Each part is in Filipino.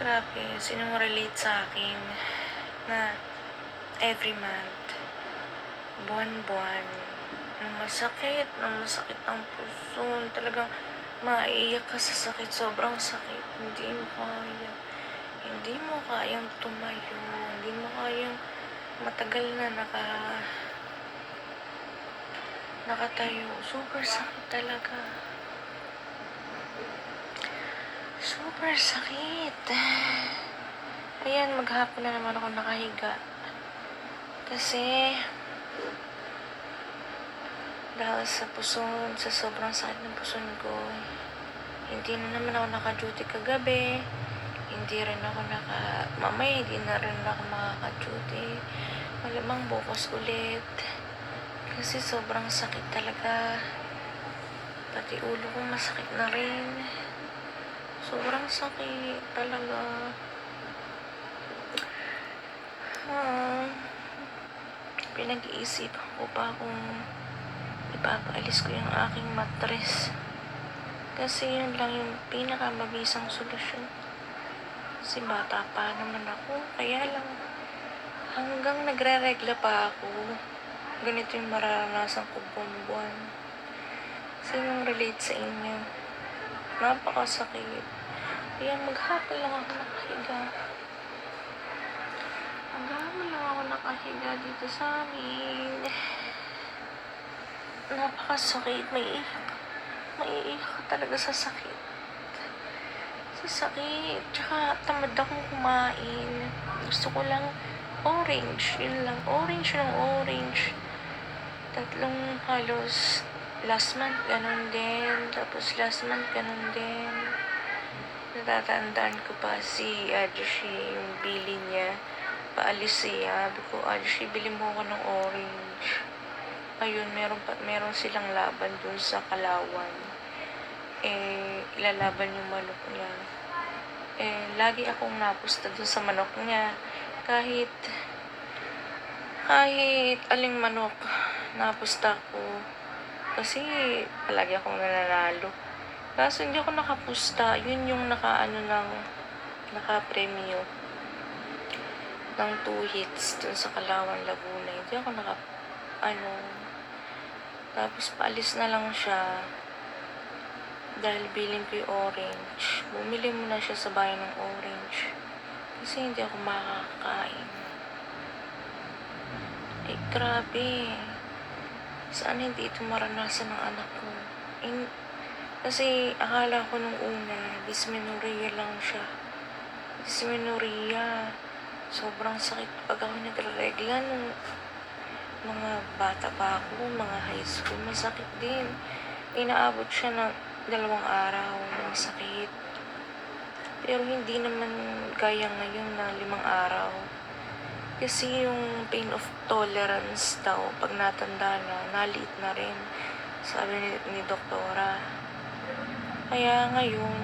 Grabe, sinong relate sa akin na every month, buwan-buwan, nang masakit ang puso, talagang maiiyak ka sa sakit, sobrang sakit, hindi mo kayang tumayo, hindi mo kayang matagal na nakatayo, super sakit talaga. Super sakit. Ayan, maghapon na naman ako nakahiga. Kasi, dahil sa sobrang sakit ng puson ko, hindi na naman ako naka-duty kagabi. Hindi rin ako mamaya hindi na rin ako makaka-duty. Malamang bukas ulit. Kasi sobrang sakit talaga. Pati ulo ko masakit na rin. Sobrang sakit talaga. Pinag-iisipan ko pa kung ipapaalis ko yung aking mattress. Kasi yun lang yung pinakamabisang solusyon. Kasi bata pa naman ako. Kaya lang, hanggang nagre-regla pa ako, ganito yung mararanasan ko buwan-buwan. Sinong relate sa inyo? Napakasakit. Kaya maghapon lang ako nakahiga dito sa amin. Napakasakit. Maiiyak ka talaga sa sakit. Tsaka tamad akong kumain. Gusto ko lang orange. Yun lang. Orange ng orange. Tatlong halos last month ganun din. Tapos last month ganun din. Natatandaan ko pa si Adjushi, yung bili niya. Paalis siya. Sabi ko, Adjushi, bili mo ako ng orange. Ayun, meron silang laban dun sa Kalawan. Ilalaban yung manok niya. Lagi akong napusta dun sa manok niya. Kahit aling manok, napusta ko. Kasi, palagi akong nananalo. Kaso hindi ako nakapusta. Yun yung naka-premyo ng 2 hits dun sa Kalawan, Laguna. Hindi ako tapos paalis na lang siya dahil bilhin ko yung orange. Bumili muna siya sa bayan ng orange kasi hindi ako makakain. Grabe. Saan hindi ito maranasan ng anak ko? Kasi akala ko nung una dysmenorrhea lang siya. Sobrang sakit pag ako nagre-regla nung mga bata pa ako, mga high school, masakit din. Inaabot siya ng 2 araw ng sakit. Pero hindi naman gaya ngayon na 5 araw. Kasi yung pain of tolerance daw, pag natanda na, naliit na rin. Sabi ni doktora. Kaya ngayon,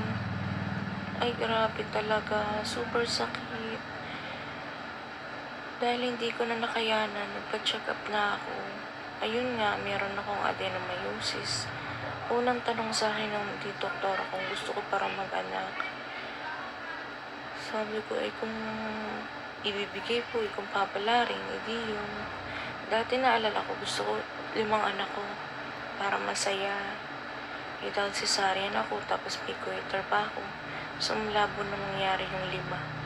ay grabe talaga, super sakit. Dahil hindi ko na nakayanan, nagpa-check up na ako. Ayun nga, meron akong adenomyosis. Unang tanong sa akin ng doktora kung gusto ko para mag-anak. Sabi ko, kung ibibigay po, kung papalaring, edi yun. Dati naalala ko, gusto ko 5 anak ko para masaya. Dahil cesarean ako, tapos may goiter pa ako. So, malabo na mangyari yung 5.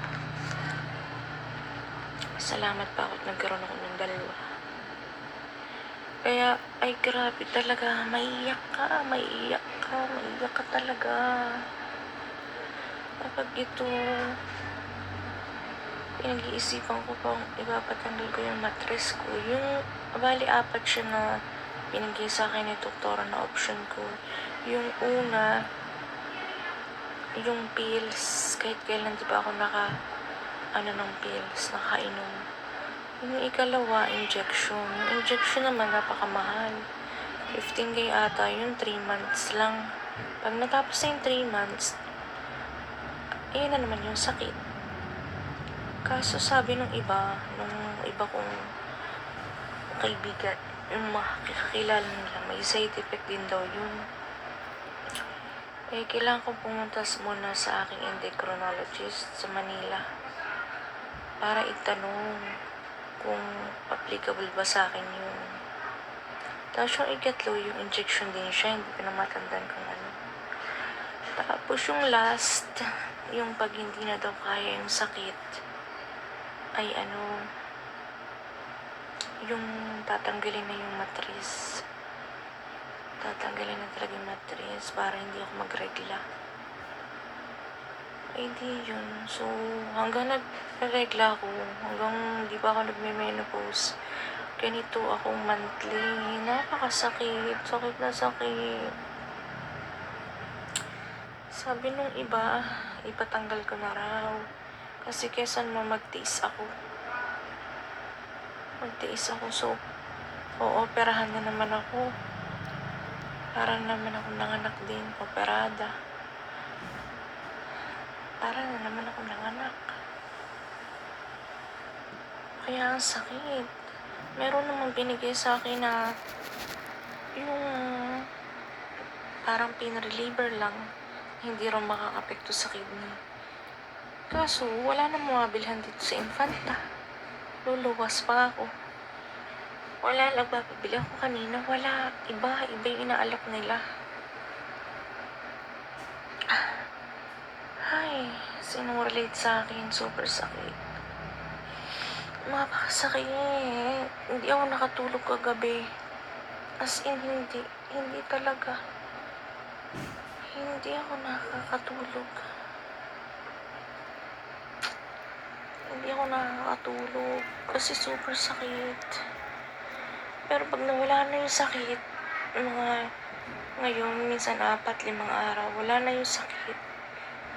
Salamat pa ako at nagkaroon ako ng 2. Kaya, grabe talaga. Maiiyak ka talaga. Kapag ito, pinag-iisipan ko pa kung ipapatanggal ko yung mattress ko. Yung, bali 4 siya na pinigay sa akin ni doktora na option ko. Yung una, yung pills, kahit kailan di ba ako ng pills, nakainom. Yung ikalawa, injection. Yung injection naman, napakamahal. 15K ata, yung 3 months lang. Pag natapos na yung 3 months, ayun na naman yung sakit. Kaso sabi nung iba kong kaibigan, yung mga kakilala nila, may side effect din daw yun. kailangan kong pumunta muna sa aking endocrinologist sa Manila para itanong kung applicable ba sa akin yun. Tapos yung ikatlo, yung injection din siya, hindi ko na matandaan kung ano. Tapos yung last, yung pag hindi na daw kaya yung sakit, ay yung tatanggalin na yung matris. Tatanggalin na talaga yung matris para hindi ako magregla. Ay di yun. So, hanggang nagregla ako, hanggang di pa ako nagme-menopause, ganito ako monthly. Napakasakit. Sakit na sakit. Sabi nung iba, ipatanggal ko na raw. Kasi kesa naman magtiis ako. So, ooperahan na naman ako. Para naman ako nanganak din, operada. Para na naman ako nanganak. Kaya ang sakit. Meron naman binigay sa akin na yung parang pain reliever lang, hindi rin makakapekto sa kidney. Kaso, wala na mabilhan dito sa Infanta. Luluwas pa ako. Wala, nagpapabili ako kanina. Wala. Iba yung inaalok nila. Ay, sinong relate sa akin? Super sakit. Mapakasakit. Hindi ako nakatulog kagabi. As in, hindi talaga. Hindi ako nakakatulog. Hindi ako nakakatulog. Kasi super sakit. Pero pag nawala na yung sakit, ngayon, minsan 4-5 araw, wala na yung sakit.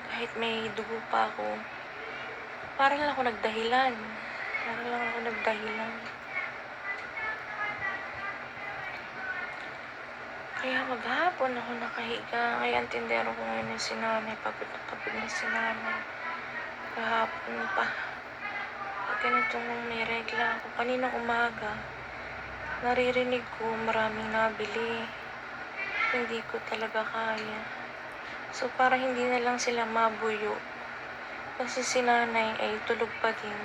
Kahit may dugo pa ako, parang lang ako nagdahilan. Kaya maghapon ako nakahiga. Kaya ang tindero ko ngayon yung sinanay. Pagod na pagod na sinanay. Kahapon pa. Pag ganito nung may regla ako, kanina umaga, naririnig ko maraming nabili. Hindi ko talaga kaya. So, para hindi na lang sila mabuyo. Kasi si nanay ay tulog pa din.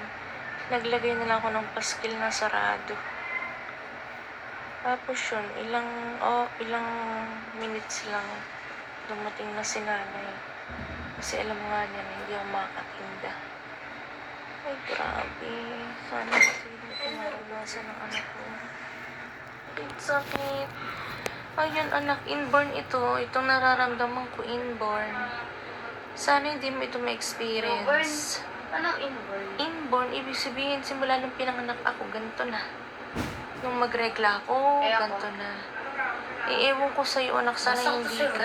Naglagay na lang ako ng paskil na sarado. Tapos yun, ilang minutes lang dumating na si nanay. Kasi alam nga niya na hindi ako makakatinda. Ay, grabe. Sana kasi hindi ko maranasan ng anak ko. Sakit. Ayun, anak, inborn ito. Itong nararamdaman ko, inborn. Sana hindi mo ito ma-experience. Anong inborn? Inborn, ibig sabihin, simula nung pinanganak ako, ganito na. Nung magregla ako, ganito na. Ewan ko sa'yo, anak, sana hindi ka.